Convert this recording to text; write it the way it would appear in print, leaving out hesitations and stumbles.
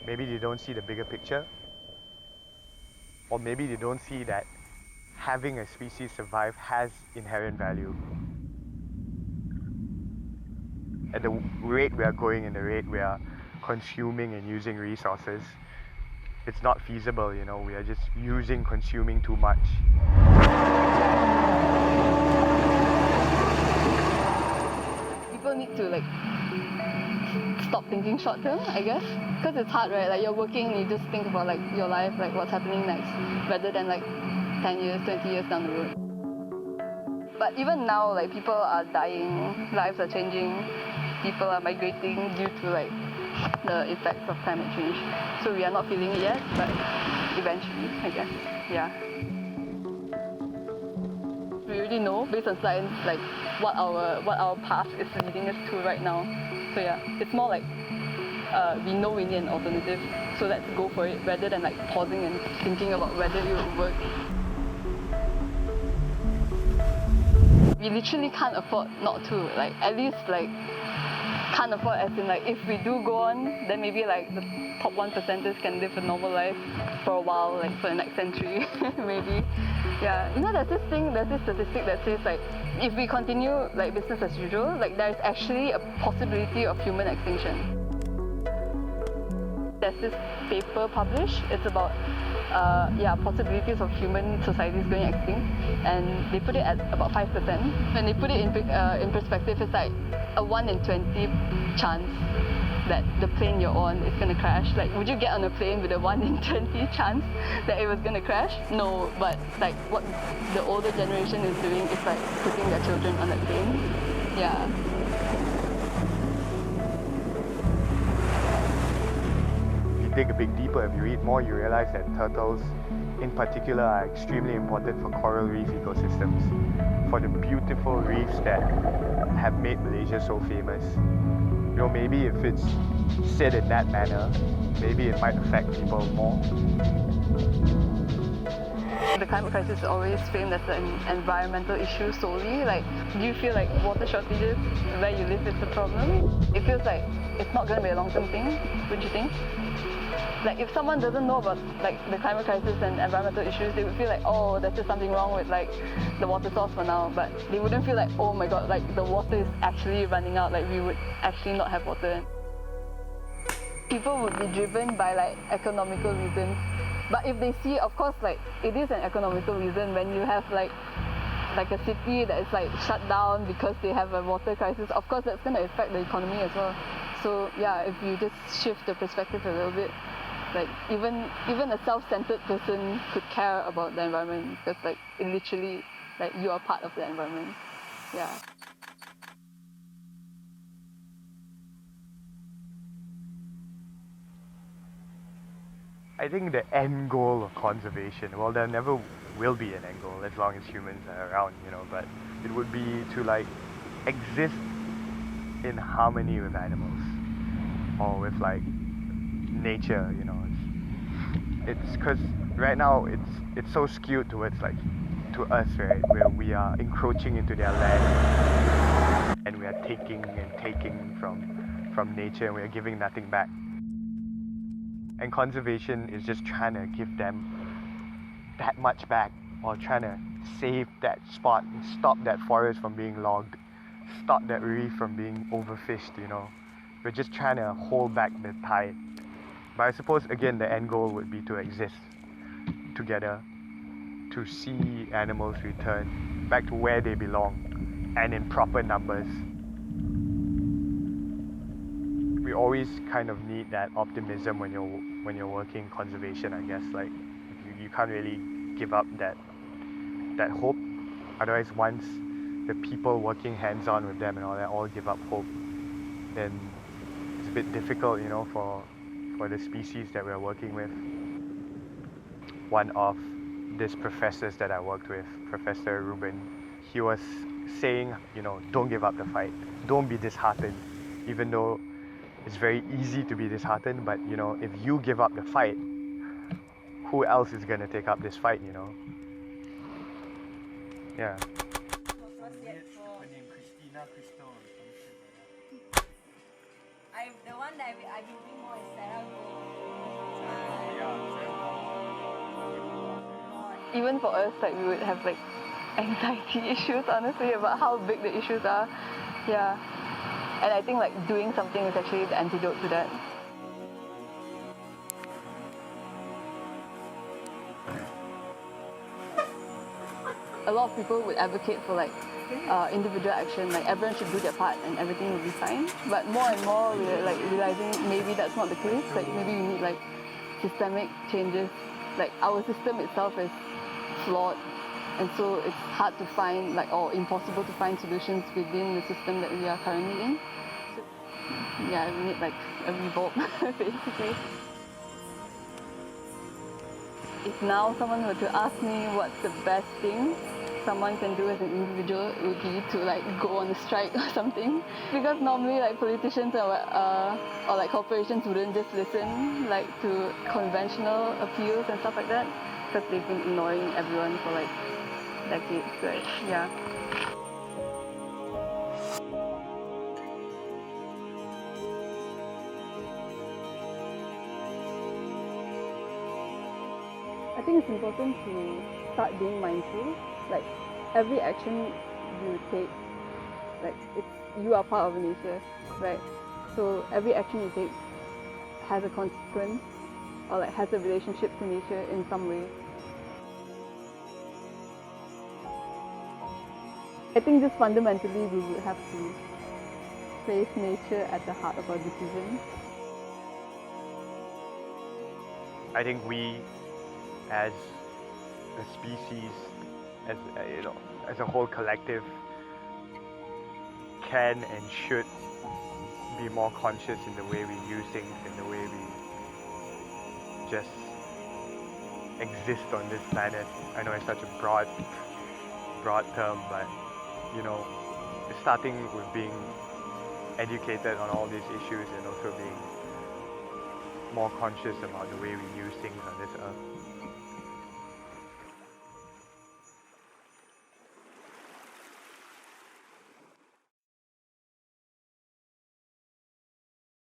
Maybe they don't see the bigger picture, or maybe they don't see that having a species survive has inherent value. At the rate we are going and the rate we are consuming and using resources, it's not feasible, you know, we are just consuming too much. People need to like stop thinking short term, I guess, because it's hard, right? Like you're working, you just think about like your life, like what's happening next, rather than like 10 years, 20 years down the road. But even now, like people are dying, lives are changing, people are migrating due to like the effects of climate change. So we are not feeling it yet, but eventually, I guess, yeah. We already know, based on science, like what our path is leading us to right now. So yeah, it's more like we know we need an alternative, so let's go for it, rather than like pausing and thinking about whether it will work. We literally can't afford not to, like at least like can't afford as in like if we do go on, then maybe like the top 1%ers can live a normal life for a while, like for the next century, maybe. Yeah, you know, there's this statistic that says like if we continue like business as usual, like there's actually a possibility of human extinction. There's this paper published, it's about possibilities of human societies going extinct, and they put it at about 5%. When they put it in perspective, it's like a 1 in 20 chance that the plane you're on is going to crash. Like, would you get on a plane with a 1 in 20 chance that it was going to crash? No, but like what the older generation is doing is like putting their children on that plane. Yeah. Dig a bit deeper, if you read more, you realize that turtles in particular are extremely important for coral reef ecosystems, for the beautiful reefs that have made Malaysia so famous. You know, maybe if it's said in that manner, maybe it might affect people more. The climate crisis is always framed as an environmental issue solely. Like, do you feel like water shortages where you live is a problem? It feels like it's not going to be a long-term thing, wouldn't you think? Like if someone doesn't know about like the climate crisis and environmental issues, they would feel like, oh, there's just something wrong with like the water source for now. But they wouldn't feel like, oh my god, like the water is actually running out, like we would actually not have water. People would be driven by like economical reasons. But if they see, of course, like it is an economical reason when you have like a city that is like shut down because they have a water crisis. Of course, that's going to affect the economy as well. So yeah, if you just shift the perspective a little bit, like even a self-centered person could care about the environment, because like it literally, like you are part of the environment. Yeah. I think the end goal of conservation, well, there never will be an end goal as long as humans are around, you know, but it would be to like exist in harmony with animals or with like nature, you know. It's because right now it's so skewed towards like to us, right, where we are encroaching into their land and we are taking from nature and we are giving nothing back. And conservation is just trying to give them that much back, or trying to save that spot and stop that forest from being logged, stop that reef from being overfished, you know. We're just trying to hold back the tide. But I suppose again the end goal would be to exist together, to see animals return back to where they belong and in proper numbers. We always kind of need that optimism when you're working conservation, I guess. Like you can't really give up that hope. Otherwise, once the people working hands-on with them and all that all give up hope, then it's a bit difficult, you know, for the species that we're working with. One of these professors that I worked with, Professor Ruben, he was saying, you know, don't give up the fight. Don't be disheartened, even though it's very easy to be disheartened, but you know, if you give up the fight, who else is going to take up this fight, you know? Yeah. The one that I've been doing more is Sarah. even for us, like we would have like anxiety issues, honestly, about how big the issues are. Yeah. And I think like doing something is actually the antidote to that. A lot of people would advocate for like individual action, like everyone should do their part and everything will be fine. But more and more we're like realizing maybe that's not the case. Like maybe we need like systemic changes. Like our system itself is flawed, and so it's hard to find like, or impossible to find solutions within the system that we are currently in. So, yeah, we need like a revolt basically. If now someone were to ask me what's the best thing someone can do as an individual, it would be to like go on a strike or something. Because normally like politicians or like corporations wouldn't just listen like to conventional appeals and stuff like that, because they've been ignoring everyone for like decades, right? Yeah. I think it's important to start being mindful. Like every action you take, like you are part of nature, right? So every action you take has a consequence or like has a relationship to nature in some way. I think just fundamentally we would have to place nature at the heart of our decisions. I think we, as a species, as as a whole collective, can and should be more conscious in the way we use things, in the way we just exist on this planet. I know it's such a broad term, but starting with being educated on all these issues and also being more conscious about the way we use things on this earth.